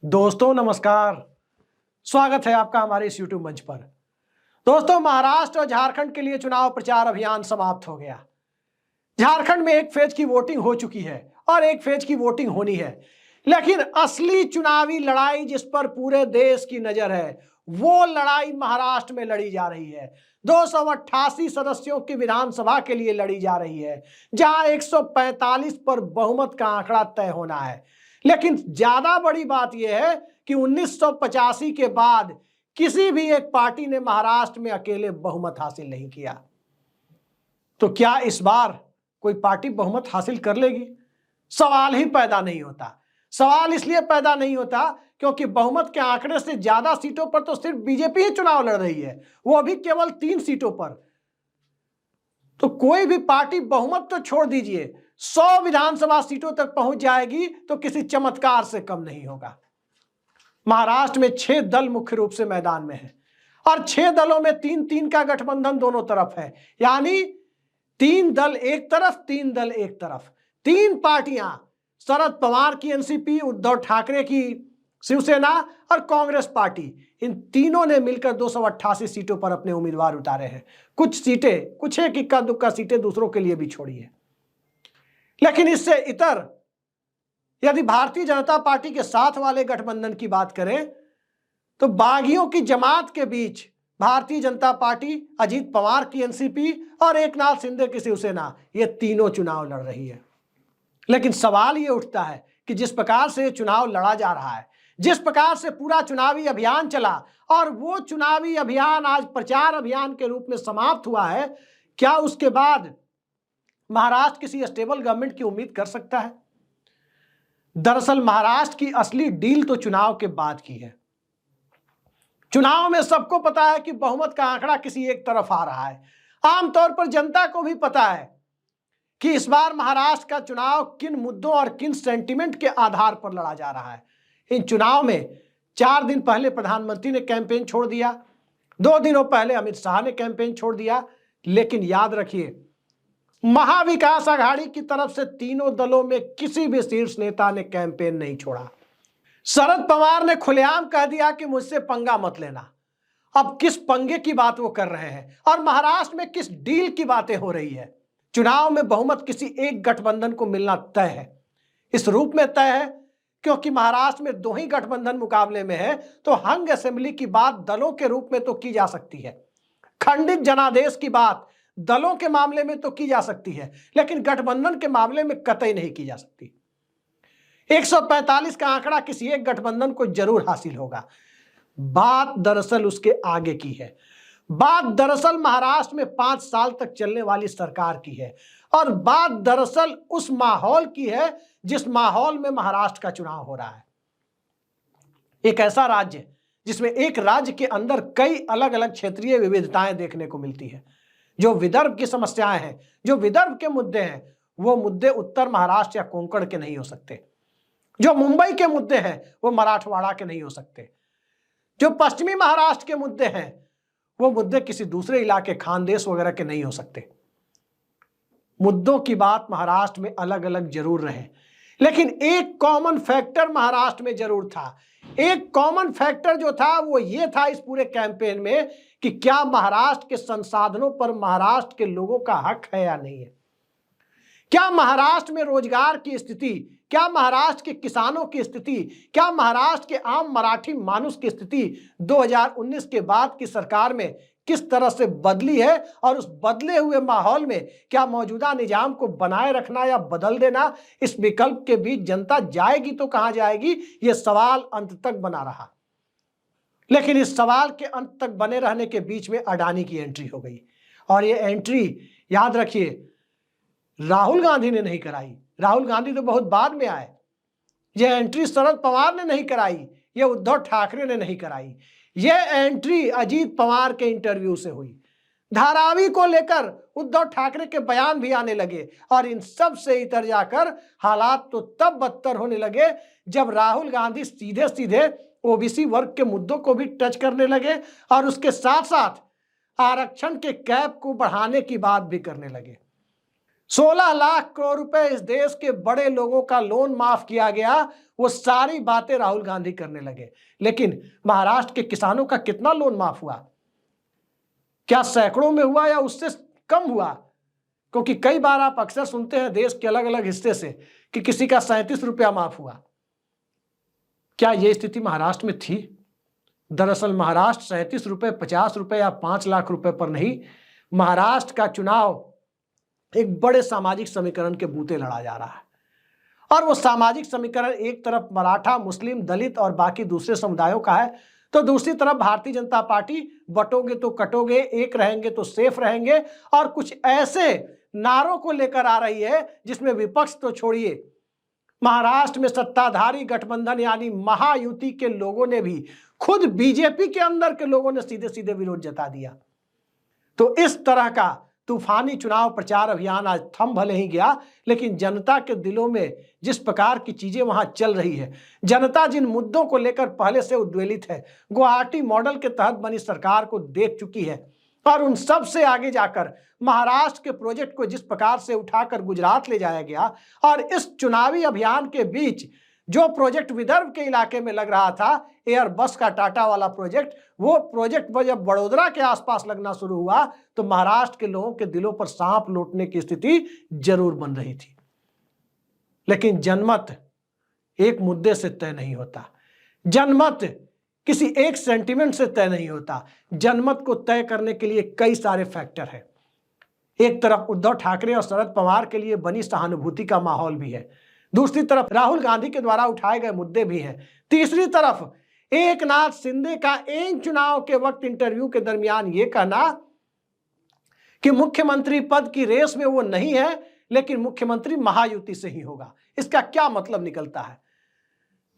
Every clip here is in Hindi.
दोस्तों नमस्कार। स्वागत है आपका हमारे इस YouTube मंच पर। दोस्तों, महाराष्ट्र और झारखंड के लिए चुनाव प्रचार अभियान समाप्त हो गया। झारखंड में एक फेज की वोटिंग हो चुकी है और एक फेज की वोटिंग होनी है, लेकिन असली चुनावी लड़ाई जिस पर पूरे देश की नजर है वो लड़ाई महाराष्ट्र में लड़ी जा रही है। 288 सदस्यों की विधानसभा के लिए लड़ी जा रही है, जहां 145 पर बहुमत का आंकड़ा तय होना है। लेकिन ज्यादा बड़ी बात यह है कि 1985 के बाद किसी भी एक पार्टी ने महाराष्ट्र में अकेले बहुमत हासिल नहीं किया। तो क्या इस बार कोई पार्टी बहुमत हासिल कर लेगी? सवाल ही पैदा नहीं होता। सवाल इसलिए पैदा नहीं होता क्योंकि बहुमत के आंकड़े से ज्यादा सीटों पर तो सिर्फ बीजेपी ही चुनाव लड़ रही है, वो भी केवल 3 सीटों पर। तो कोई भी पार्टी बहुमत तो छोड़ दीजिए, 100 विधानसभा सीटों तक पहुंच जाएगी तो किसी चमत्कार से कम नहीं होगा। महाराष्ट्र में 6 दल मुख्य रूप से मैदान में है और 6 दलों में 3-3 का गठबंधन दोनों तरफ है, यानी 3 दल एक तरफ, 3 दल एक तरफ। 3 पार्टियां, शरद पवार की एनसीपी, उद्धव ठाकरे की शिवसेना और कांग्रेस पार्टी, इन तीनों ने मिलकर 288 सीटों पर अपने उम्मीदवार उतारे हैं। कुछ सीटें, कुछ एक इक्का दुक्का सीटें दूसरों के लिए भी छोड़ी है। लेकिन इससे इतर यदि भारतीय जनता पार्टी के साथ वाले गठबंधन की बात करें तो बागियों की जमात के बीच भारतीय जनता पार्टी, अजीत पवार की एनसीपी और एकनाथ शिंदे की शिवसेना, ये तीनों चुनाव लड़ रही है। लेकिन सवाल ये उठता है कि जिस प्रकार से चुनाव लड़ा जा रहा है, जिस प्रकार से पूरा चुनावी अभियान चला और वो चुनावी अभियान आज प्रचार अभियान के रूप में समाप्त हुआ है, क्या उसके बाद महाराष्ट्र किसी स्टेबल गवर्नमेंट की उम्मीद कर सकता है? दरअसल महाराष्ट्र की असली डील तो चुनाव के बाद की है। चुनाव में सबको पता है कि बहुमत का आंकड़ा किसी एक तरफ आ रहा है। आमतौर पर जनता को भी पता है कि इस बार महाराष्ट्र का चुनाव किन मुद्दों और किन सेंटिमेंट के आधार पर लड़ा जा रहा है। इन चुनाव में 4 दिन पहले प्रधानमंत्री ने कैंपेन छोड़ दिया, 2 दिनों पहले अमित शाह ने कैंपेन छोड़ दिया। लेकिन याद रखिए, महाविकास आघाड़ी की तरफ से तीनों दलों में किसी भी शीर्ष नेता ने कैंपेन नहीं छोड़ा। शरद पवार ने खुलेआम कह दिया कि मुझसे पंगा मत लेना। अब किस पंगे की बात वो कर रहे हैं और महाराष्ट्र में किस डील की बातें हो रही है? चुनाव में बहुमत किसी एक गठबंधन को मिलना तय है। इस रूप में तय है क्योंकि महाराष्ट्र में 2 ही गठबंधन मुकाबले में है, तो हंग असेंबली की बात दलों के रूप में तो की जा सकती है, खंडित जनादेश की बात दलों के मामले में तो की जा सकती है, लेकिन गठबंधन के मामले में कतई नहीं की जा सकती। 145 का आंकड़ा किसी एक गठबंधन को जरूर हासिल होगा। बात दरअसल उसके आगे की है। बात दरअसल महाराष्ट्र में 5 साल तक चलने वाली सरकार की है और बात दरअसल उस माहौल की है जिस माहौल में महाराष्ट्र का चुनाव हो रहा है। एक ऐसा राज्य जिसमें एक राज्य के अंदर कई अलग अलग क्षेत्रीय विविधताएं देखने को मिलती है। जो विदर्भ की समस्याएं हैं, जो विदर्भ के मुद्दे हैं, वो मुद्दे उत्तर महाराष्ट्र या कोंकण के नहीं हो सकते। जो मुंबई के मुद्दे हैं वो मराठवाड़ा के नहीं हो सकते। जो पश्चिमी महाराष्ट्र के मुद्दे हैं वो मुद्दे किसी दूसरे इलाके, खानदेश वगैरह के नहीं हो सकते। मुद्दों की बात महाराष्ट्र में अलग अलग जरूर रहे, लेकिन एक कॉमन फैक्टर महाराष्ट्र में जरूर था। एक कॉमन फैक्टर जो था वो ये था इस पूरे कैंपेन में कि क्या महाराष्ट्र के संसाधनों पर महाराष्ट्र के लोगों का हक है या नहीं है। क्या महाराष्ट्र में रोजगार की स्थिति, क्या महाराष्ट्र के किसानों की स्थिति, क्या महाराष्ट्र के आम मराठी मानुष की स्थिति 2019 के बाद की सरकार में किस तरह से बदली है और उस बदले हुए माहौल में क्या मौजूदा निजाम को बनाए रखना या बदल देना, इस विकल्प के बीच जनता जाएगी तो कहां जाएगी, यह सवाल अंत तक बना रहा। लेकिन इस सवाल के अंत तक बने रहने के बीच में अडानी की एंट्री हो गई और ये एंट्री याद रखिए राहुल गांधी ने नहीं कराई। राहुल गांधी तो बहुत बाद में आए। यह एंट्री शरद पवार ने नहीं कराई, यह उद्धव ठाकरे ने नहीं कराई। यह एंट्री अजीत पवार के इंटरव्यू से हुई। धारावी को लेकर उद्धव ठाकरे के बयान भी आने लगे और इन सब से इतर जाकर हालात तो तब बदतर होने लगे जब राहुल गांधी सीधे सीधे ओबीसी वर्ग के मुद्दों को भी टच करने लगे और उसके साथ साथ आरक्षण के कैप को बढ़ाने की बात भी करने लगे। 16 लाख करोड़ रुपए इस देश के बड़े लोगों का लोन माफ किया गया। वो सारी बातें राहुल गांधी करने लगे। लेकिन महाराष्ट्र के किसानों का कितना लोन माफ हुआ? क्या सैकड़ों में हुआ या उससे कम हुआ? क्योंकि कई बार आप अक्सर सुनते हैं देश के अलग अलग हिस्से से कि किसी का 37 रुपया माफ हुआ। क्या यह स्थिति महाराष्ट्र में थी? दरअसल महाराष्ट्र 37 रुपए, 50 रुपए या 5 लाख रुपए पर नहीं, महाराष्ट्र का चुनाव एक बड़े सामाजिक समीकरण के बूते लड़ा जा रहा है। और वो सामाजिक समीकरण एक तरफ मराठा, मुस्लिम, दलित और बाकी दूसरे समुदायों का है, तो दूसरी तरफ भारतीय जनता पार्टी बटोगे तो कटोगे, एक रहेंगे तो सेफ रहेंगे, और कुछ ऐसे नारों को लेकर आ रही है जिसमें विपक्ष तो छोड़िए, महाराष्ट्र में सत्ताधारी गठबंधन यानी महायुति के लोगों ने भी, खुद बीजेपी के अंदर के लोगों ने सीधे सीधे विरोध जता दिया। तो इस तरह का तूफानी चुनाव प्रचार अभियान आज थम भले ही गया, लेकिन जनता के दिलों में जिस प्रकार की चीजें वहां चल रही है, जनता जिन मुद्दों को लेकर पहले से उद्वेलित है, गुवाहाटी मॉडल के तहत बनी सरकार को देख चुकी है, और उन सब से आगे जाकर महाराष्ट्र के प्रोजेक्ट को जिस प्रकार से उठाकर गुजरात ले जाया गया, और इस चुनावी अभियान के बीच जो प्रोजेक्ट विदर्भ के इलाके में लग रहा था, एयरबस का टाटा वाला प्रोजेक्ट, वो प्रोजेक्ट जब बड़ोदरा के आसपास लगना शुरू हुआ तो महाराष्ट्र के लोगों के दिलों पर सांप लौटने की स्थिति जरूर बन रही थी। लेकिन जनमत एक मुद्दे से तय नहीं होता, जनमत किसी एक सेंटिमेंट से तय नहीं होता। जनमत को तय करने के लिए कई सारे फैक्टर हैं। एक तरफ उद्धव ठाकरे और शरद पवार के लिए बनी सहानुभूति का माहौल भी है, दूसरी तरफ राहुल गांधी के द्वारा उठाए गए मुद्दे भी हैं, तीसरी तरफ एकनाथ शिंदे का इन चुनाव के वक्त इंटरव्यू के दरमियान यह कहना कि मुख्यमंत्री पद की रेस में वो नहीं है, लेकिन मुख्यमंत्री महायुति से ही होगा। इसका क्या मतलब निकलता है?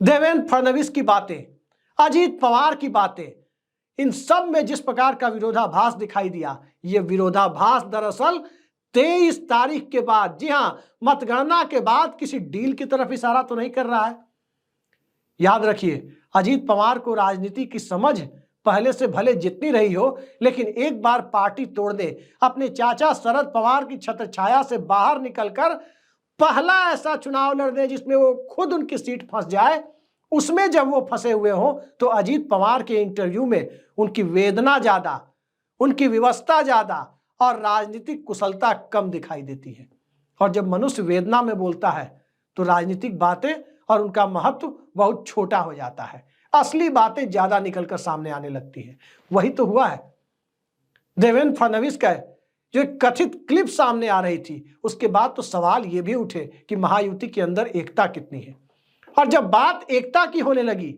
देवेंद्र फडणवीस की बातें, अजीत पवार की बातें, इन सब में जिस प्रकार का विरोधाभास दिखाई दिया, यह विरोधाभास दरअसल 23 तारीख के बाद, जी हां, मतगणना के बाद किसी डील की तरफ इशारा तो नहीं कर रहा है। याद रखिए, अजीत पवार को राजनीति की समझ पहले से भले जितनी रही हो, लेकिन एक बार पार्टी तोड़ दे, अपने चाचा शरद पवार की छत्रछाया से बाहर निकलकर पहला ऐसा चुनाव लड़ दे जिसमें वो खुद उनकी सीट फंस जाए, उसमें जब वो फंसे हुए हो तो अजीत पवार के इंटरव्यू में उनकी वेदना ज्यादा, उनकी विवशता ज्यादा और राजनीतिक कुशलता कम दिखाई देती है। और जब मनुष्य वेदना में बोलता है तो राजनीतिक बातें और उनका महत्व बहुत छोटा हो जाता है, असली बातें ज्यादा निकलकर सामने आने लगती है। वही तो हुआ है। देवेंद्र फडणवीस का जो एक कथित क्लिप सामने आ रही थी, उसके बाद तो सवाल ये भी उठे कि महायुति के अंदर एकता कितनी है। और जब बात एकता की होने लगी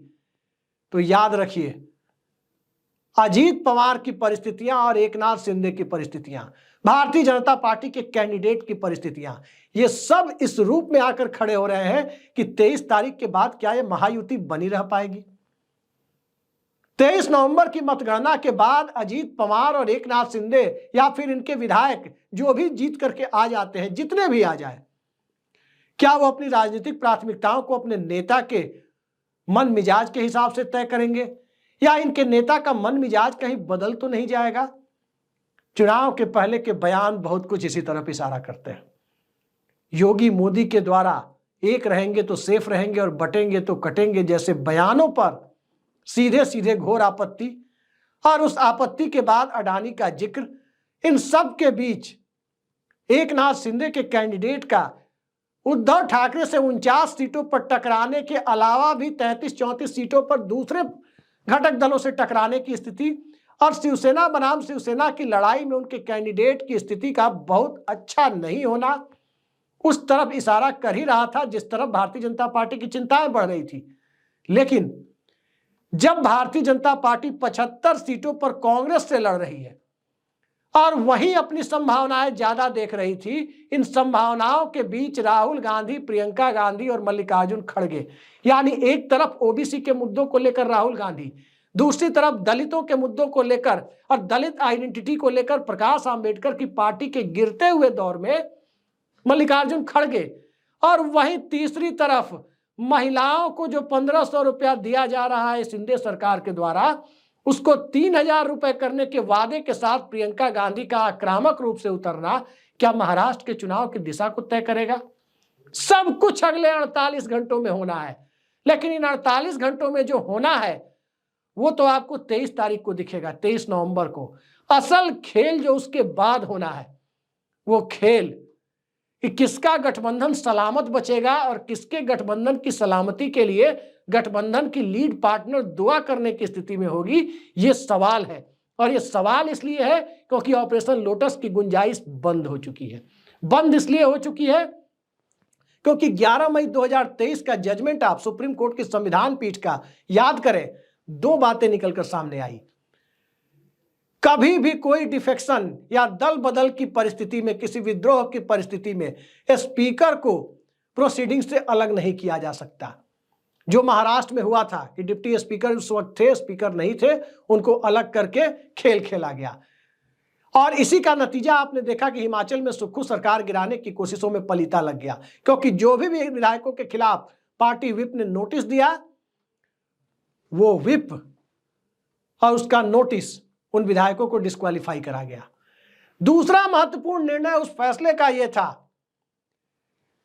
तो याद रखिए, अजीत पवार की परिस्थितियां और एकनाथ शिंदे की परिस्थितियां, भारतीय जनता पार्टी के कैंडिडेट की परिस्थितियां, ये सब इस रूप में आकर खड़े हो रहे हैं कि 23 तारीख के बाद क्या यह महायुति बनी रह पाएगी? 23 नवंबर की मतगणना के बाद अजीत पवार और एकनाथ शिंदे या फिर इनके विधायक जो भी जीत करके आ जाते हैं, जितने भी आ जाए, क्या वो अपनी राजनीतिक प्राथमिकताओं को अपने नेता के मन मिजाज के हिसाब से तय करेंगे, या इनके नेता का मन मिजाज कहीं बदल तो नहीं जाएगा? चुनाव के पहले के बयान बहुत कुछ इसी तरफ इशारा करते हैं। योगी मोदी के द्वारा एक रहेंगे तो सेफ रहेंगे और बटेंगे तो कटेंगे जैसे बयानों पर सीधे सीधे घोर आपत्ति, और उस आपत्ति के बाद अडानी का जिक्र, इन सब के बीच एकनाथ शिंदे के कैंडिडेट का उद्धव ठाकरे से 49 सीटों पर टकराने के अलावा भी 33-34 सीटों पर दूसरे घटक दलों से टकराने की स्थिति, और शिवसेना बनाम शिवसेना की लड़ाई में उनके कैंडिडेट की स्थिति का बहुत अच्छा नहीं होना, उस तरफ इशारा कर ही रहा था जिस तरफ भारतीय जनता पार्टी की चिंताएं बढ़ रही थी। लेकिन जब भारतीय जनता पार्टी 75 सीटों पर कांग्रेस से लड़ रही है और वहीं अपनी संभावनाएं ज्यादा देख रही थी, इन संभावनाओं के बीच राहुल गांधी, प्रियंका गांधी और मल्लिकार्जुन खड़गे, यानी एक तरफ ओबीसी के मुद्दों को लेकर राहुल गांधी, दूसरी तरफ दलितों के मुद्दों को लेकर और दलित आइडेंटिटी को लेकर प्रकाश आंबेडकर की पार्टी के गिरते हुए दौर में मल्लिकार्जुन खड़गे, और वहीं तीसरी तरफ महिलाओं को जो 1500 रुपया दिया जा रहा है शिंदे सरकार के द्वारा, उसको 3000 रुपए करने के वादे के साथ प्रियंका गांधी का आक्रामक रूप से उतरना, क्या महाराष्ट्र के चुनाव की दिशा को तय करेगा? सब कुछ अगले 48 घंटों में होना है, लेकिन इन 48 घंटों में जो होना है वो तो आपको 23 तारीख को दिखेगा, 23 नवंबर को। असल खेल जो उसके बाद होना है वो खेल कि किसका गठबंधन सलामत बचेगा और किसके गठबंधन की सलामती के लिए गठबंधन की लीड पार्टनर दुआ करने की स्थिति में होगी, ये सवाल है। और ये सवाल इसलिए है क्योंकि ऑपरेशन लोटस की गुंजाइश बंद हो चुकी है। बंद इसलिए हो चुकी है क्योंकि 11 मई 2023 का जजमेंट आप सुप्रीम कोर्ट की संविधान पीठ का याद करें, दो बातें निकलकर सामने आई। कभी भी कोई डिफेक्शन या दल बदल की परिस्थिति में, किसी विद्रोह की परिस्थिति में स्पीकर को प्रोसीडिंग से अलग नहीं किया जा सकता। जो महाराष्ट्र में हुआ था कि डिप्टी स्पीकर उस वक्त थे, स्पीकर नहीं थे, उनको अलग करके खेल खेला गया। और इसी का नतीजा आपने देखा कि हिमाचल में सुक्खू सरकार गिराने की कोशिशों में पलीता लग गया, क्योंकि जो भी विधायकों के खिलाफ पार्टी व्हिप ने नोटिस दिया, वो व्हिप और उसका नोटिस उन विधायकों को डिस्क्वालीफाई करा गया। दूसरा महत्वपूर्ण निर्णय उस फैसले का यह था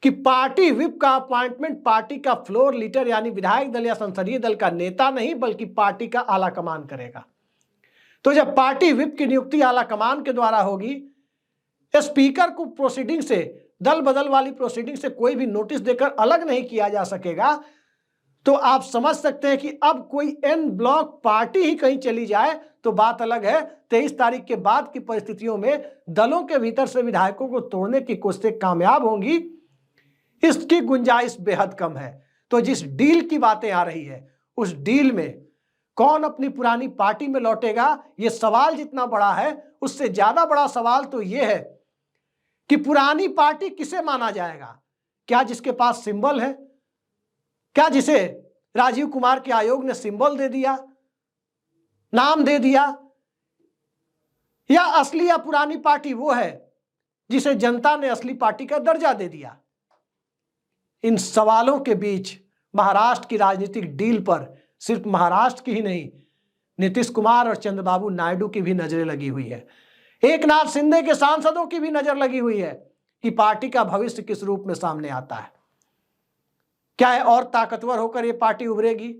कि पार्टी व्हिप का अपॉइंटमेंट पार्टी का फ्लोर लीडर यानी विधायक दल या संसदीय दल का नेता नहीं बल्कि पार्टी का आला कमान करेगा। तो जब पार्टी व्हिप की नियुक्ति आला कमान के द्वारा होगी, स्पीकर को प्रोसीडिंग से, दल बदल वाली प्रोसीडिंग से कोई भी नोटिस देकर अलग नहीं किया जा सकेगा। तो आप समझ सकते हैं कि अब कोई एन ब्लॉक पार्टी ही कहीं चली जाए तो बात अलग है। 23 तारीख के बाद की परिस्थितियों में दलों के भीतर से विधायकों को तोड़ने की कोशिशें कामयाब होंगी, इसकी गुंजाइश बेहद कम है। तो जिस डील की बातें आ रही है, उस डील में कौन अपनी पुरानी पार्टी में लौटेगा, यह सवाल जितना बड़ा है, उससे ज्यादा बड़ा सवाल तो यह है कि पुरानी पार्टी किसे माना जाएगा। क्या जिसके पास सिंबल है, क्या जिसे राजीव कुमार के आयोग ने सिंबल दे दिया, नाम दे दिया, या असली या पुरानी पार्टी वो है जिसे जनता ने असली पार्टी का दर्जा दे दिया। इन सवालों के बीच महाराष्ट्र की राजनीतिक डील पर सिर्फ महाराष्ट्र की ही नहीं, नीतीश कुमार और चंद्रबाबू नायडू की भी नजरें लगी हुई है। एकनाथ शिंदे के सांसदों की भी नजर लगी हुई है कि पार्टी का भविष्य किस रूप में सामने आता है। क्या है और ताकतवर होकर यह पार्टी उभरेगी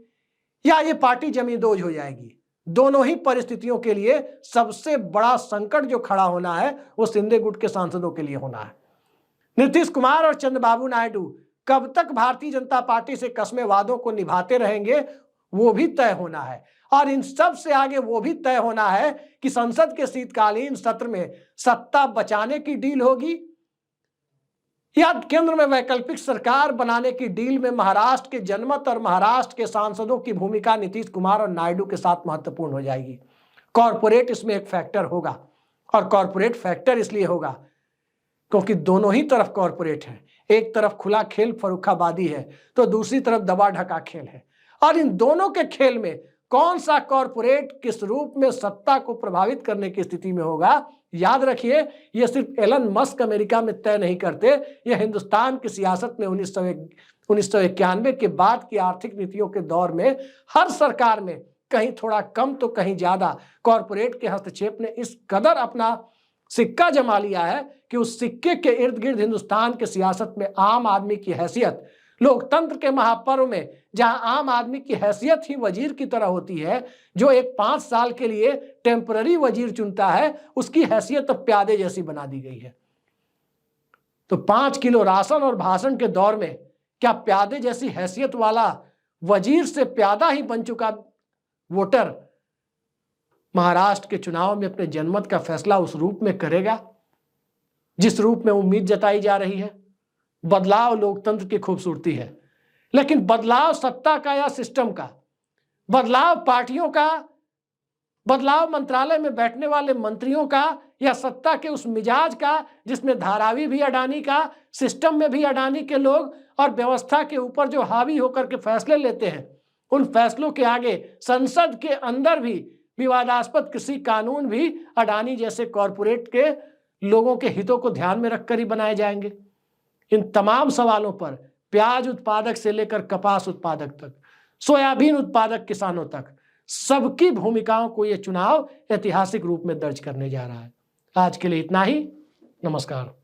या यह पार्टी जमींदोज हो जाएगी? दोनों ही परिस्थितियों के लिए सबसे बड़ा संकट जो खड़ा होना है वो शिंदे गुट के सांसदों के लिए होना है। नीतीश कुमार और चंद्रबाबू नायडू कब तक भारतीय जनता पार्टी से कसमे वादों को निभाते रहेंगे वो भी तय होना है। और इन सब से आगे वो भी तय होना है कि संसद के शीतकालीन सत्र में सत्ता बचाने की डील होगी या केंद्र में वैकल्पिक सरकार बनाने की डील में महाराष्ट्र के जनमत और महाराष्ट्र के सांसदों की भूमिका नीतीश कुमार और नायडू के साथ महत्वपूर्ण हो जाएगी। कॉरपोरेट इसमें एक फैक्टर होगा, और कॉरपोरेट फैक्टर इसलिए होगा क्योंकि दोनों ही तरफ कॉरपोरेट है। एक तरफ खुला खेल फर्रुखाबादी है तो दूसरी तरफ दबा ढका खेल है। और इन दोनों के खेल में कौन सा कॉरपोरेट किस रूप में सत्ता को प्रभावित करने की स्थिति में होगा, याद रखिए, यह सिर्फ एलन मस्क अमेरिका में तय नहीं करते, यह हिंदुस्तान की सियासत में 1991 के बाद की आर्थिक नीतियों के दौर में हर सरकार में कहीं थोड़ा कम तो कहीं ज्यादा कॉरपोरेट के हस्तक्षेप ने इस कदर अपना सिक्का जमा लिया है कि उस सिक्के के इर्द गिर्द हिंदुस्तान के सियासत में आम आदमी की हैसियत, लोकतंत्र के महापर्व में जहां आम आदमी की हैसियत ही वजीर की तरह होती है, जो एक 5 साल के लिए टेम्पररी वजीर चुनता है, उसकी हैसियत अब प्यादे जैसी बना दी गई है। तो 5 किलो राशन और भाषण के दौर में क्या प्यादे जैसी हैसियत वाला वजीर से प्यादा ही बन चुका वोटर महाराष्ट्र के चुनाव में अपने जनमत का फैसला उस रूप में करेगा जिस रूप में उम्मीद जताई जा रही है? बदलाव लोकतंत्र की खूबसूरती है, लेकिन बदलाव सत्ता का या सिस्टम का, बदलाव पार्टियों का, बदलाव मंत्रालय में बैठने वाले मंत्रियों का, या सत्ता के उस मिजाज का जिसमें धारावी भी अडानी का, सिस्टम में भी अडानी के लोग और व्यवस्था के ऊपर जो हावी होकर के फैसले लेते हैं, उन फैसलों के आगे संसद के अंदर भी विवादास्पद कृषि कानून भी अडानी जैसे कॉरपोरेट के लोगों के हितों को ध्यान में रखकर ही बनाए जाएंगे? इन तमाम सवालों पर प्याज उत्पादक से लेकर कपास उत्पादक तक, सोयाबीन उत्पादक किसानों तक, सबकी भूमिकाओं को यह चुनाव ऐतिहासिक रूप में दर्ज करने जा रहा है। आज के लिए इतना ही। नमस्कार।